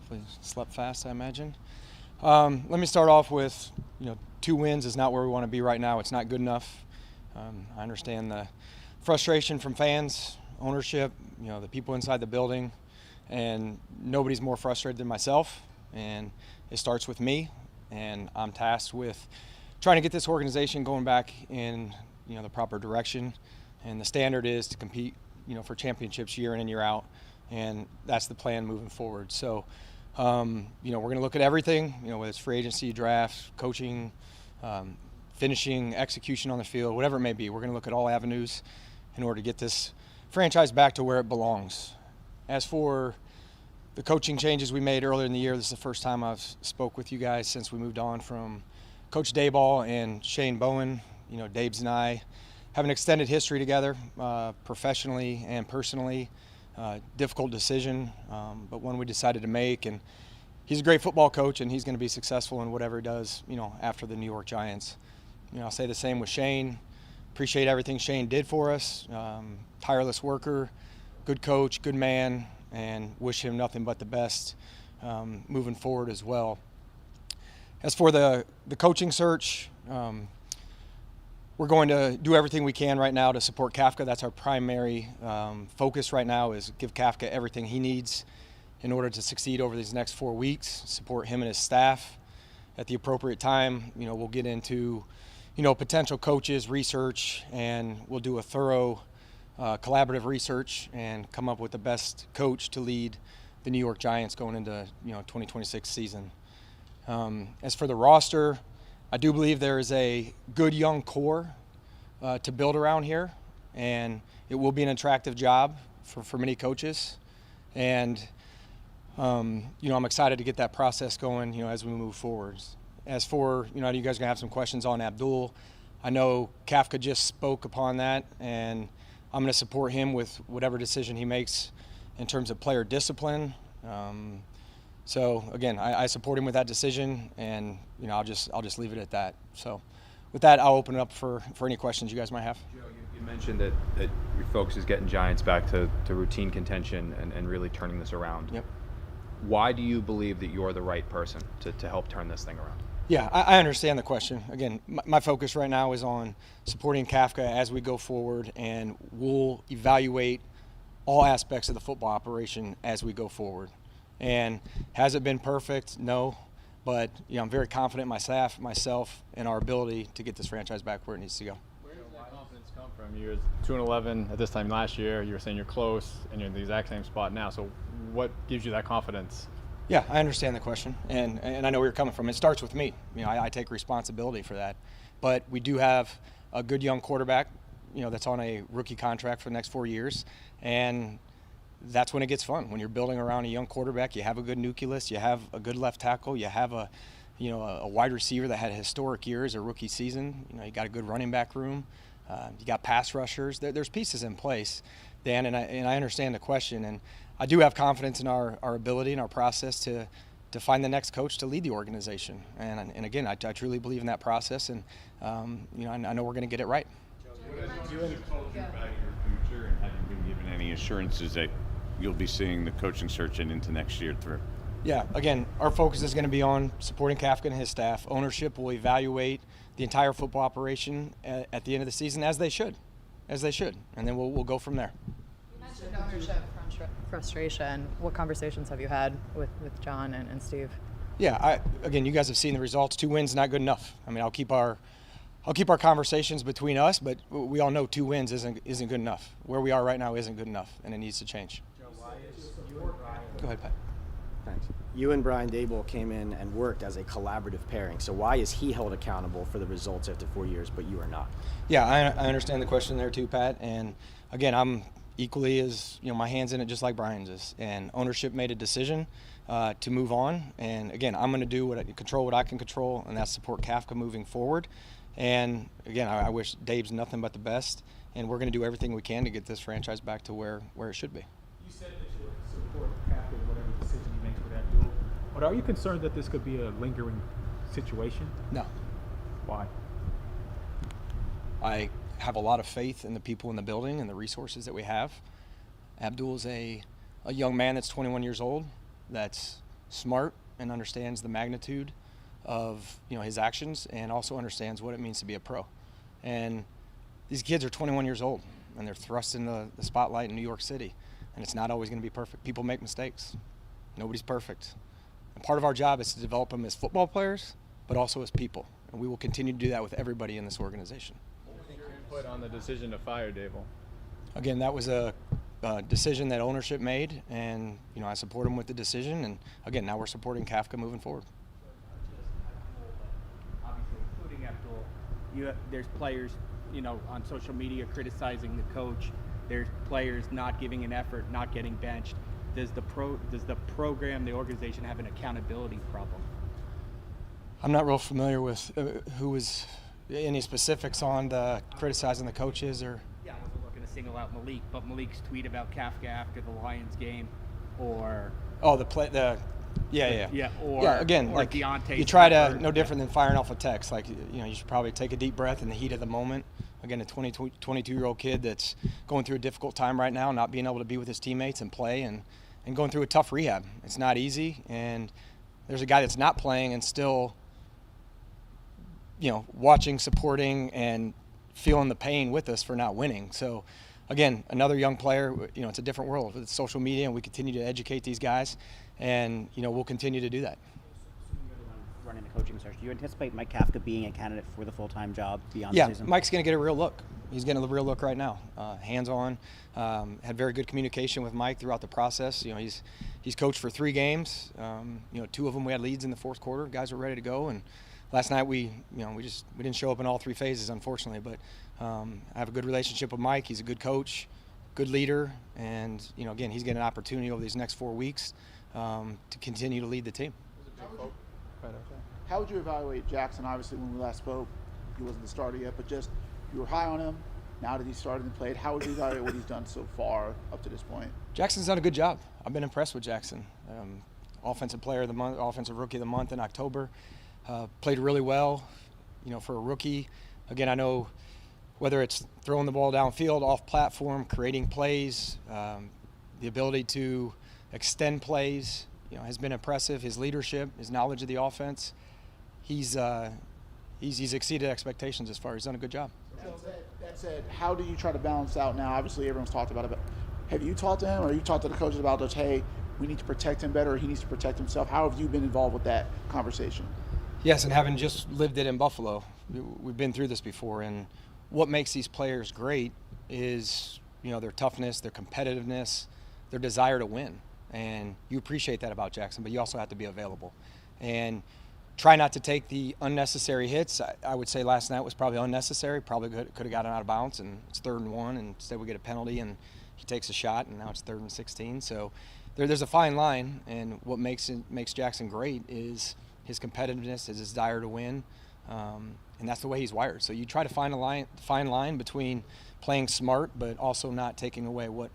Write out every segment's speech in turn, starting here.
Hopefully slept fast, I imagine. Let me start off with, 2 wins is not where we want to be right now. It's not good enough. I understand the frustration from fans, ownership, the people inside the building, and nobody's more frustrated than myself. And it starts with me, and I'm tasked with trying to get this organization going back in, the proper direction. And the standard is to compete, for championships year in and year out. And that's the plan moving forward. So, we're going to look at everything, whether it's free agency, draft, coaching, finishing, execution on the field, whatever it may be. We're going to look at all avenues in order to get this franchise back to where it belongs. As for the coaching changes we made earlier in the year, this is the first time I've spoke with you guys since we moved on from Coach Dayball and Shane Bowen. Dabes and I have an extended history together, professionally and personally. Difficult decision, but one we decided to make. And he's a great football coach, and he's going to be successful in whatever he does, after the New York Giants. I'll say the same with Shane. Appreciate everything Shane did for us. Tireless worker, good coach, good man, and wish him nothing but the best moving forward as well. As for the coaching search, we're going to do everything we can right now to support Kafka. That's our primary focus right now, is give Kafka everything he needs in order to succeed over these next 4 weeks, support him and his staff. At the appropriate time, we'll get into, potential coaches, research, and we'll do a thorough collaborative research and come up with the best coach to lead the New York Giants going into, 2026 season. As for the roster, I do believe there is a good young core to build around here, and it will be an attractive job for many coaches. And, I'm excited to get that process going, as we move forward. As for, you guys are going to have some questions on Abdul. I know Kafka just spoke upon that, and I'm going to support him with whatever decision he makes in terms of player discipline. So again, I support him with that decision, and I'll just leave it at that. So with that, I'll open it up for any questions you guys might have. Joe, you mentioned that your focus is getting Giants back to routine contention and really turning this around. Yep. Why do you believe that you're the right person to help turn this thing around? Yeah, I understand the question. Again, my focus right now is on supporting Kafka as we go forward, and we'll evaluate all aspects of the football operation as we go forward. And has it been perfect? No. But I'm very confident in my staff, myself, and our ability to get this franchise back where it needs to go. Where does that confidence come from? You were 2-11 at this time last year. You were saying you're close, and you're in the exact same spot now. So what gives you that confidence? Yeah, I understand the question, and I know where you're coming from. It starts with me. I take responsibility for that. But we do have a good young quarterback, that's on a rookie contract for the next 4 years, and that's when it gets fun. When you're building around a young quarterback, you have a good nucleus, you have a good left tackle, you have a wide receiver that had a historic year as a rookie season. You got a good running back room. You got pass rushers. There's pieces in place, Dan, and I understand the question, and I do have confidence in our ability and our process to find the next coach to lead the organization. And again, I truly believe in that process, and I know we're going to get it right. What has you told you about your future, and have you been given any assurances that you'll be seeing the coaching search and into next year through? Yeah, again, our focus is going to be on supporting Kafka and his staff. Ownership will evaluate the entire football operation at the end of the season, as they should, and then we'll go from there. You mentioned ownership frustration. What conversations have you had with John and Steve? Yeah, again, you guys have seen the results. 2 wins not good enough. I'll keep our conversations between us, but we all know 2 wins isn't good enough. Where we are right now isn't good enough, and it needs to change. Joe, why is you and Brian? Go ahead, Pat. Thanks. You and Brian Dayball came in and worked as a collaborative pairing. So why is he held accountable for the results after 4 years, but you are not? Yeah, I understand the question there too, Pat. And again, I'm equally as my hands in it, just like Brian's is. And ownership made a decision to move on. And again, I'm going to do what I can control, and that's support Kafka moving forward. And again, I wish Dave's nothing but the best, and we're going to do everything we can to get this franchise back to where it should be. You said that you would support Kafka in whatever decision he makes with Abdul, but are you concerned that this could be a lingering situation? No. Why? I have a lot of faith in the people in the building and the resources that we have. Abdul's a young man that's 21 years old, that's smart and understands the magnitude of his actions, and also understands what it means to be a pro. And these kids are 21 years old, and they're thrust into the spotlight in New York City, and it's not always going to be perfect. People make mistakes. Nobody's perfect. And part of our job is to develop them as football players, but also as people, and we will continue to do that with everybody in this organization. What was your input on the decision to fire Dable? Again, that was a decision that ownership made, and I support them with the decision. And again, now we're supporting Kafka moving forward. Obviously, including Abdul, there's players, on social media criticizing the coach. There's players not giving an effort, not getting benched. Does the program, the organization, have an accountability problem? I'm not real familiar with who was any specifics on the criticizing the coaches or. Yeah, I wasn't looking to single out Malik, but Malik's tweet about Kafka after the Lions game, or Yeah. Or again, or like Deontay's you try to effort. no different than firing off a text. Like you should probably take a deep breath in the heat of the moment. Again, a 22-year-old kid that's going through a difficult time right now, not being able to be with his teammates and play, and going through a tough rehab. It's not easy, and there's a guy that's not playing and still, watching, supporting, and feeling the pain with us for not winning. So, again, another young player. It's a different world with social media, and we continue to educate these guys, and we'll continue to do that. You're the one running the coaching search. Do you anticipate Mike Kafka being a candidate for the full-time job beyond the season? Yeah, Mike's going to get a real look. He's getting a real look right now. Hands-on. Had very good communication with Mike throughout the process. He's coached for 3 games. 2 of them we had leads in the fourth quarter. Guys were ready to go, and last night we didn't show up in all 3 phases, unfortunately. But I have a good relationship with Mike. He's a good coach, good leader, and again, he's getting an opportunity over these next 4 weeks to continue to lead the team. How would you evaluate Jackson? Obviously, when we last spoke, he wasn't the starter yet, but just you were high on him. Now that he's started and played, how would you evaluate what he's done so far up to this point? Jackson's done a good job. I've been impressed with Jackson. Offensive Player of the Month, Offensive Rookie of the Month in October. Played really well, for a rookie. Again, I know whether it's throwing the ball downfield, off platform, creating plays, the ability to extend plays, has been impressive. His leadership, his knowledge of the offense, he's exceeded expectations as far as he's done a good job. That said, how do you try to balance out now? Obviously, everyone's talked about it, but have you talked to him, or you talked to the coaches about this? Hey, we need to protect him better, or he needs to protect himself. How have you been involved with that conversation? Yes, and having just lived it in Buffalo, we've been through this before, and what makes these players great is, their toughness, their competitiveness, their desire to win. And you appreciate that about Jackson, but you also have to be available. And try not to take the unnecessary hits. I would say last night was probably unnecessary, probably could have gotten out of bounds, and it's 3rd and 1, and instead we get a penalty, and he takes a shot, and now it's 3rd and 16. So there's a fine line, and what makes Jackson great is his competitiveness, his desire to win, and that's the way he's wired. So you try to find a fine line between playing smart but also not taking away what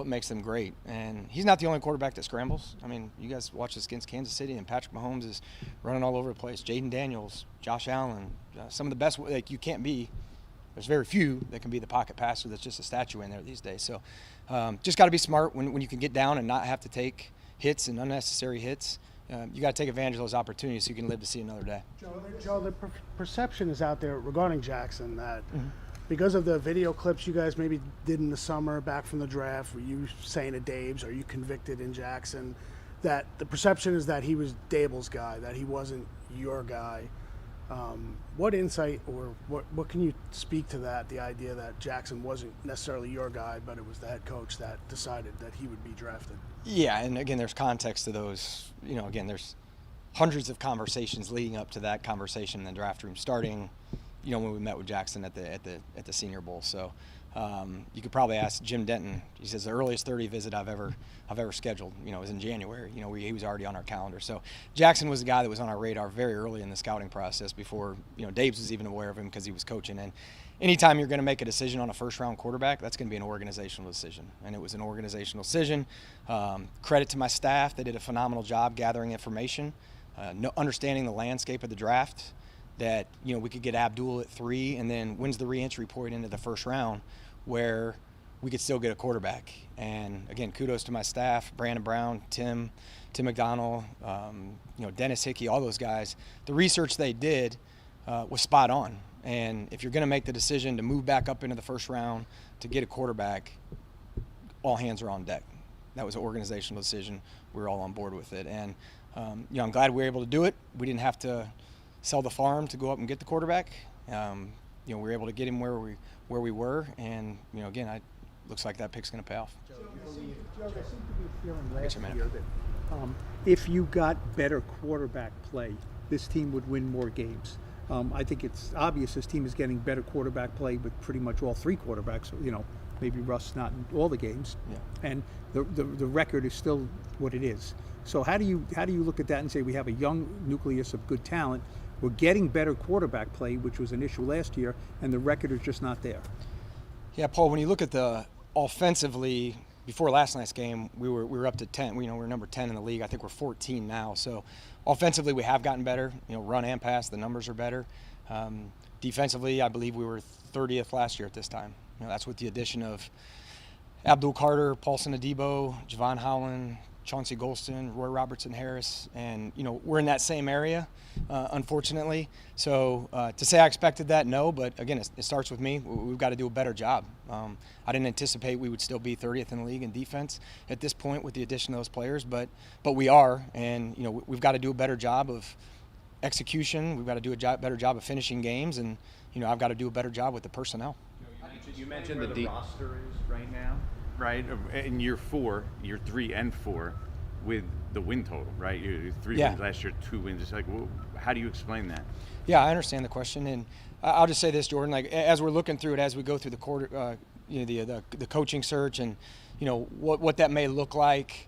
makes them great. And he's not the only quarterback that scrambles. I mean, you guys watch this against Kansas City, and Patrick Mahomes is running all over the place. Jaden Daniels, Josh Allen, some of the best. You can't be. There's very few that can be the pocket passer that's just a statue in there these days. So just got to be smart when you can get down and not have to take hits and unnecessary hits. You got to take advantage of those opportunities so you can live to see another day. Joe, the perception is out there regarding Jackson that because of the video clips you guys maybe did in the summer back from the draft, were you saying to Dave's, are you convicted in Jackson, that the perception is that he was Dable's guy, that he wasn't your guy. What insight or what can you speak to that, the idea that Jackson wasn't necessarily your guy, but it was the head coach that decided that he would be drafted? Yeah, and again, there's context to those. Again, there's hundreds of conversations leading up to that conversation in the draft room, starting, when we met with Jackson at the Senior Bowl. So you could probably ask Jim Denton. He says the earliest 30 visit I've ever scheduled, was in January. He was already on our calendar. So Jackson was the guy that was on our radar very early in the scouting process before, Daves was even aware of him because he was coaching. And anytime you're going to make a decision on a first-round quarterback, that's going to be an organizational decision. And it was an organizational decision. Credit to my staff. They did a phenomenal job gathering information, understanding the landscape of the draft, that, we could get Abdul at 3, and then when's the re-entry point into the first round where we could still get a quarterback. And again, kudos to my staff, Brandon Brown, Tim, Tim McDonald, Dennis Hickey, all those guys, the research they did was spot on. And if you're going to make the decision to move back up into the first round to get a quarterback, all hands are on deck. That was an organizational decision. We were all on board with it. And, I'm glad we were able to do it. We didn't have to sell the farm to go up and get the quarterback. We were able to get him where we were. And, again, looks like that pick's going to pay off. Joe, there seemed to be a feeling last Get you, man. year that if you got better quarterback play, this team would win more games. I think it's obvious this team is getting better quarterback play with pretty much all three quarterbacks. Maybe Russ not in all the games, and the record is still what it is. So how do you look at that and say we have a young nucleus of good talent? We're getting better quarterback play, which was an issue last year, and the record is just not there. Yeah, Paul. When you look at the offensively, before last night's game, we were up to 10. We're number 10 in the league. I think we're 14 now. So offensively, we have gotten better. Run and pass, the numbers are better. Defensively, I believe we were 30th last year at this time. That's with the addition of Abdul Carter, Paulson Adebo, Javon Howland, Chauncey Golston, Roy Robertson Harris, and we're in that same area, unfortunately. So to say I expected that, no, but again, it starts with me. We've got to do a better job. I didn't anticipate we would still be 30th in the league in defense at this point with the addition of those players, but we are, and we've got to do a better job of execution. We've got to do a better job of finishing games, and I've got to do a better job with the personnel. You mentioned the roster is right now, right? In year 3 and 4, with the win total, right? You 3 wins last year, 2 wins. It's like, how do you explain that? Yeah, I understand the question, and I'll just say this, Jordan. Like as we're looking through it, as we go through the quarter, the coaching search, and what that may look like.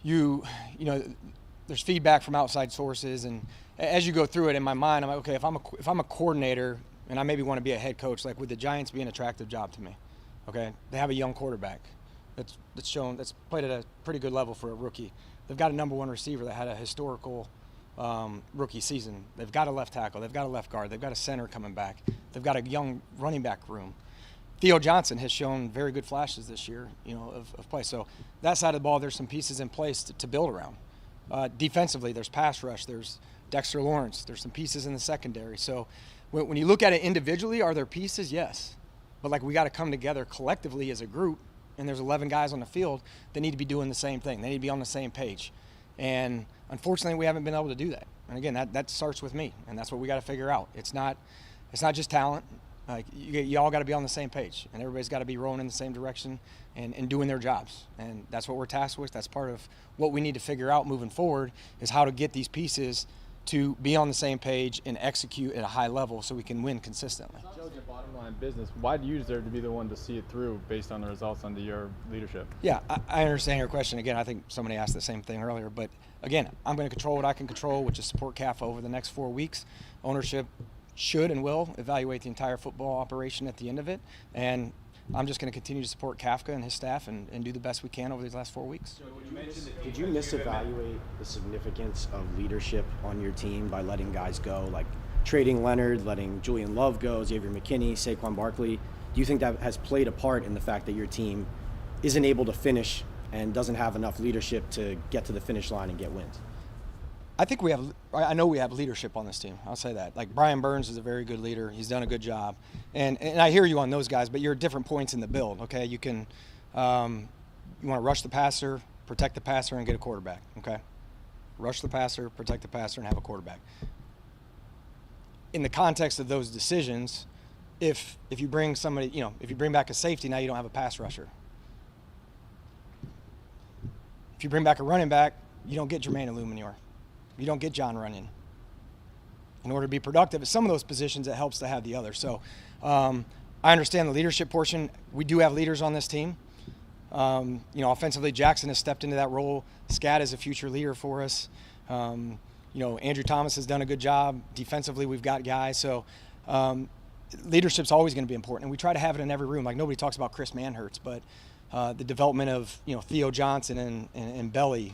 There's feedback from outside sources, and as you go through it, in my mind, I'm like, okay, if I'm a coordinator. And I maybe want to be a head coach, like with the Giants be an attractive job to me. Okay, they have a young quarterback that's played at a pretty good level for a rookie. They've got a number 1 receiver that had a historical rookie season. They've got a left tackle. They've got a left guard. They've got a center coming back. They've got a young running back room. Theo Johnson has shown very good flashes this year, of play. So that side of the ball, there's some pieces in place to build around. Defensively, there's pass rush. There's Dexter Lawrence. There's some pieces in the secondary. So when you look at it individually, are there pieces? Yes. But we got to come together collectively as a group, and there's 11 guys on the field that need to be doing the same thing. They need to be on the same page. And unfortunately, we haven't been able to do that. And again, that starts with me, and that's what we got to figure out. It's not just talent. You all got to be on the same page, and everybody's got to be rowing in the same direction and doing their jobs. And that's what we're tasked with. That's part of what we need to figure out moving forward is how to get these pieces to be on the same page and execute at a high level so we can win consistently. Joe's a bottom line business. Why do you deserve to be the one to see it through based on the results under your leadership? Yeah, I understand your question. Again, I think somebody asked the same thing earlier. But again, I'm going to control what I can control, which is support CAFA over the next 4 weeks. Ownership should and will evaluate the entire football operation at the end of it. And I'm just going to continue to support Kafka and his staff and do the best we can over these last 4 weeks. Did you misevaluate the significance of leadership on your team by letting guys go, like trading Leonard, letting Julian Love go, Xavier McKinney, Saquon Barkley? Do you think that has played a part in the fact that your team isn't able to finish and doesn't have enough leadership to get to the finish line and get wins? I know we have leadership on this team. I'll say that. Like Brian Burns is a very good leader. He's done a good job. And I hear you on those guys, but you're at different points in the build, okay? You can, you want to rush the passer, protect the passer, and get a quarterback, okay? Rush the passer, protect the passer, and have a quarterback. In the context of those decisions, if you bring somebody, if you bring back a safety, now you don't have a pass rusher. If you bring back a running back, you don't get Jermaine Illuminor. You don't get John Runyon. In order to be productive at some of those positions, it helps to have the other. So I understand the leadership portion. We do have leaders on this team. Offensively, Jackson has stepped into that role. Scat is a future leader for us. Andrew Thomas has done a good job. Defensively, we've got guys. So leadership's always going to be important. And we try to have it in every room. Like nobody talks about Chris Manhertz, but the development of, Theo Johnson and Belly,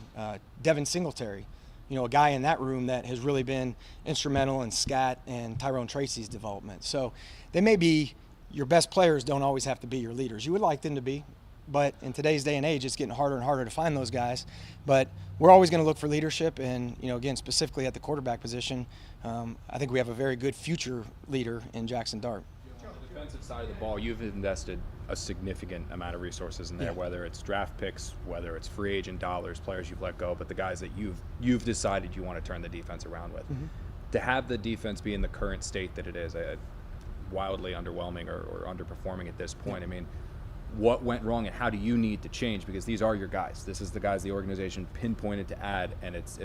Devin Singletary, a guy in that room that has really been instrumental in Scat and Tyrone Tracy's development. So they may be your best players, don't always have to be your leaders. You would like them to be, but in today's day and age, it's getting harder and harder to find those guys. But we're always going to look for leadership, and again, specifically at the quarterback position, I think we have a very good future leader in Jackson Dart. On the defensive side of the ball, you've invested a significant amount of resources in there, whether it's draft picks, whether it's free agent dollars, players you've let go, but the guys that you've decided you want to turn the defense around with. Mm-hmm. To have the defense be in the current state that it is, wildly underwhelming or underperforming at this point. I mean, what went wrong and how do you need to change? Because these are your guys. This is the guys the organization pinpointed to add, and it's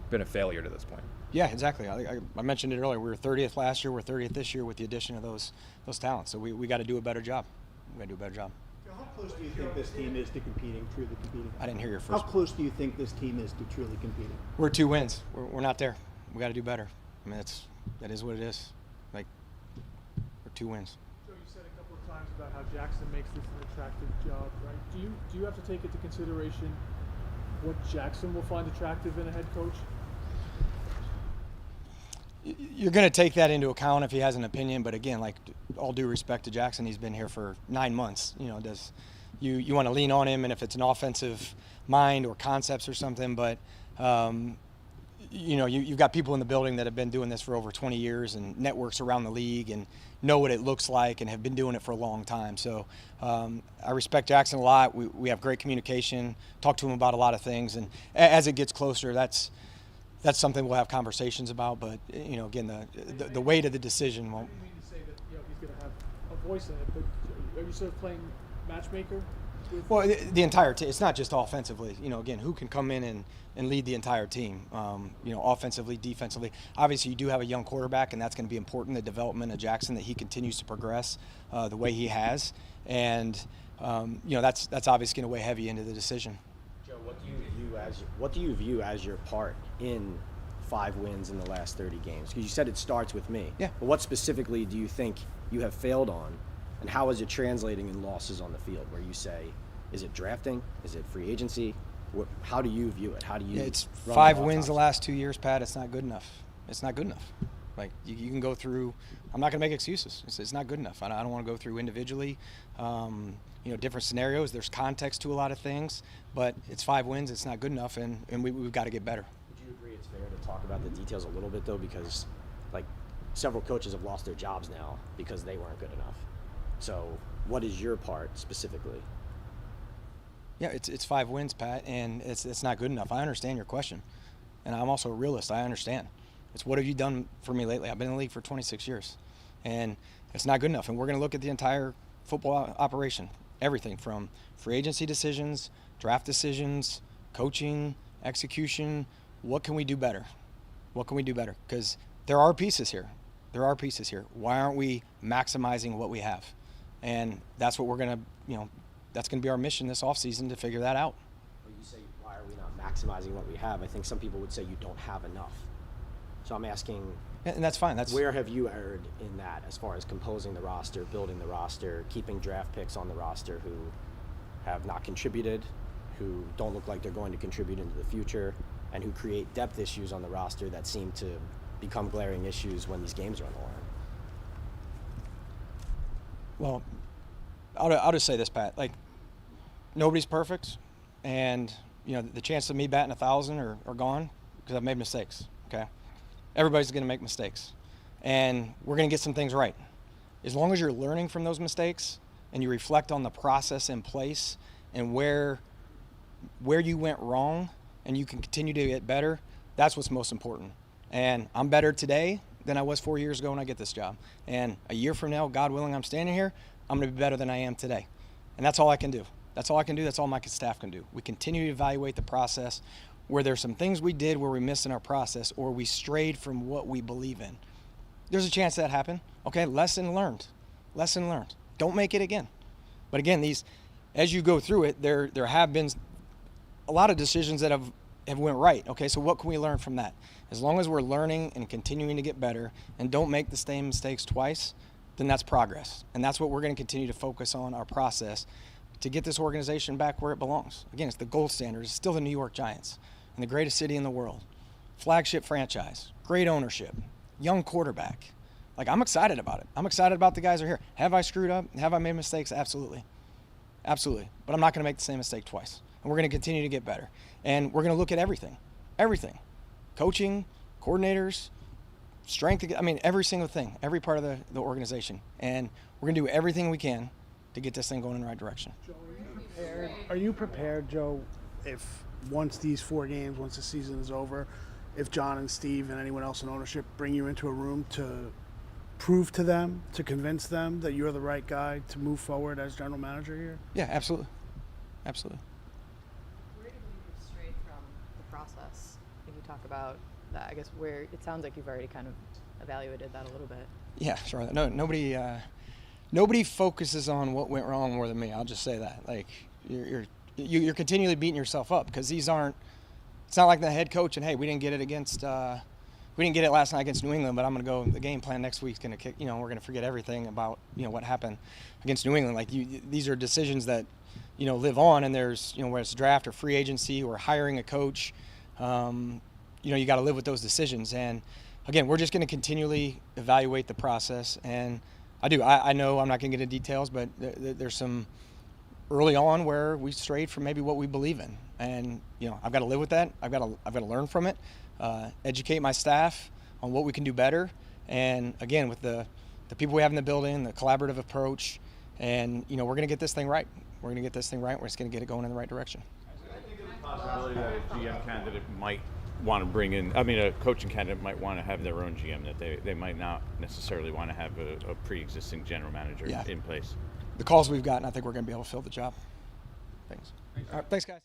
been a failure to this point. Yeah, exactly. I mentioned it earlier. We were 30th last year. We're 30th this year with the addition of those talents. So we got to do a better job. We got to do a better job. How close do you think this team is to truly competing? I didn't hear your first. How close do you think this team is to truly competing? We're 2 wins. We're not there. We got to do better. I mean, that is what it is. Like, we're 2 wins. Joe, you said a couple of times about how Jackson makes this an attractive job, right? Do you have to take into consideration what Jackson will find attractive in a head coach? You're going to take that into account if he has an opinion, but again, like, all due respect to Jackson, he's been here for 9 months. You want to lean on him, and if it's an offensive mind or concepts or something, but you've got people in the building that have been doing this for over 20 years and networks around the league and know what it looks like and have been doing it for a long time. So I respect Jackson a lot. We have great communication, talk to him about a lot of things, and as it gets closer, that's something we'll have conversations about. But again, the weight of the decision won't. I didn't mean to say that he's going to have a voice in it, but are you sort of playing matchmaker? Well, the entire team. It's not just offensively. Again, who can come in and lead the entire team? Offensively, defensively. Obviously, you do have a young quarterback, and that's going to be important. The development of Jackson, that he continues to progress the way he has, and that's obviously going to weigh heavy into the decision. Joe, what do you view as your part in 5 wins in the last 30 games? Because you said it starts with me. Yeah. But what specifically do you think you have failed on, and how is it translating in losses on the field? Where you say, is it drafting? Is it free agency? How do you view it? How do you? It's 5 wins the last 2 years, Pat. It's not good enough. It's not good enough. Like, you can go through. I'm not going to make excuses. It's not good enough. I don't want to go through individually. Different scenarios. There's context to a lot of things, but it's 5 wins. It's not good enough, and we've got to get better. Would you agree it's fair to talk about the details a little bit, though, because several coaches have lost their jobs now because they weren't good enough. So what is your part specifically? Yeah, it's 5 wins, Pat, and it's not good enough. I understand your question, and I'm also a realist. I understand. It's what have you done for me lately? I've been in the league for 26 years, and it's not good enough. And we're going to look at the entire football operation, everything from free agency decisions, draft decisions, coaching, execution. What can we do better? What can we do better? Because there are pieces here. Why aren't we maximizing what we have? And that's what we're going to, that's going to be our mission this offseason, to figure that out. When you say, why are we not maximizing what we have? I think some people would say you don't have enough. So I'm asking, and that's fine. Where have you erred in that, as far as composing the roster, building the roster, keeping draft picks on the roster who have not contributed, who don't look like they're going to contribute into the future, and who create depth issues on the roster that seem to become glaring issues when these games are on the line? Well, I'll just say this, Pat. Nobody's perfect, and the chances of me batting 1,000 are gone because I've made mistakes. Okay, everybody's going to make mistakes, and we're going to get some things right. As long as you're learning from those mistakes and you reflect on the process in place and where you went wrong, and you can continue to get better, that's what's most important. And I'm better today than I was 4 years ago when I get this job. And a year from now, God willing, I'm standing here, I'm going to be better than I am today. And that's all I can do. That's all I can do. That's all my staff can do. We continue to evaluate the process where there's some things we did where we missed in our process or we strayed from what we believe in. There's a chance that happened. Okay, lesson learned. Lesson learned. Don't make it again. But again, as you go through it, there have been a lot of decisions that have went right. Okay, so what can we learn from that? As long as we're learning and continuing to get better and don't make the same mistakes twice, then that's progress. And that's what we're going to continue to focus on, our process, to get this organization back where it belongs. Again, it's the gold standard. It's still the New York Giants and the greatest city in the world. Flagship franchise, great ownership, young quarterback. I'm excited about it. I'm excited about the guys who are here. Have I screwed up? Have I made mistakes? Absolutely. Absolutely. But I'm not going to make the same mistake twice. And we're going to continue to get better. And we're going to look at everything. Everything. Coaching, coordinators, strength. I mean, every single thing, every part of the organization. And we're going to do everything we can to get this thing going in the right direction. Are you prepared, Joe, if once these 4 games, once the season is over, if John and Steve and anyone else in ownership bring you into a room to prove to them, to convince them that you're the right guy to move forward as general manager here? Yeah, absolutely. Absolutely. Where do you believe you've strayed from the process? If you talk about that, I guess where it sounds like you've already kind of evaluated that a little bit. Yeah, sure. No, nobody focuses on what went wrong more than me. I'll just say that. Like you're continually beating yourself up because these aren't. It's not like the head coach and hey, we didn't get it last night against New England, but I'm going to go. The game plan next week's going to kick. We're going to forget everything about what happened against New England. Like these are decisions that live on, and there's whether it's draft or free agency or hiring a coach. You got to live with those decisions. And again, we're just going to continually evaluate the process. And I know I'm not going to get into details, but there's some early on where we strayed from maybe what we believe in. And I've got to live with that. I've got to learn from it, educate my staff on what we can do better. And again, with the people we have in the building, the collaborative approach, and we're going to get this thing right. We're going to get this thing right. We're just going to get it going in the right direction. I think it's a possibility that a GM candidate might want to bring in. I mean, a coaching candidate might want to have their own GM. That they might not necessarily want to have a pre-existing general manager in place. The calls we've gotten, I think we're going to be able to fill the job. Thanks. All right, thanks, guys.